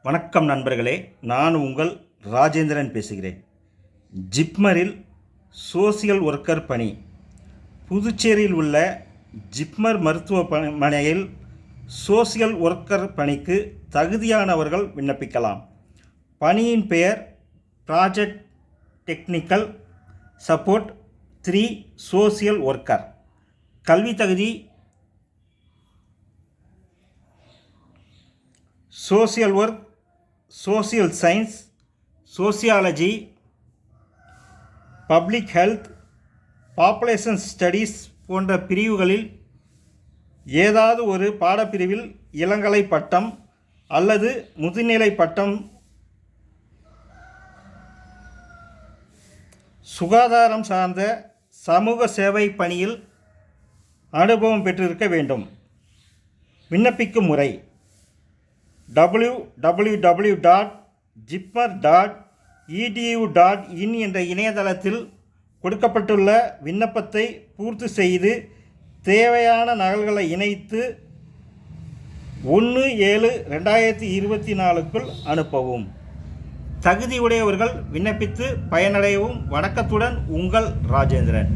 வணக்கம் நண்பர்களே, நான் உங்கள் ராஜேந்திரன் பேசுகிறேன். ஜிப்மரில் சோசியல் ஒர்க்கர் பணி. புதுச்சேரியில் உள்ள ஜிப்மர் மருத்துவமனையில் சோசியல் ஒர்க்கர் பணிக்கு தகுதியானவர்கள் விண்ணப்பிக்கலாம். பணியின் பெயர் project technical support 3 social worker. கல்வி தகுதி social work, social science, sociology, public health, population studies போன்ற பிரிவுகளில் ஏதாவது ஒரு பாடப்பிரிவில் இளங்கலை பட்டம் அல்லது முதுநிலை பட்டம், சுகாதாரம் சார்ந்த சமூக சேவை பணியில் அனுபவம் பெற்றிருக்க வேண்டும். விண்ணப்பிக்கும் முறை www.jipmer.edu.in என்ற இணையதளத்தில் கொடுக்கப்பட்டுள்ள விண்ணப்பத்தை பூர்த்தி செய்து தேவையான நகல்களை இணைத்து 1/7/2024க்குள் அனுப்பவும். தகுதியுடையவர்கள் விண்ணப்பித்து பயனடையவும். வணக்கத்துடன், உங்கள் ராஜேந்திரன்.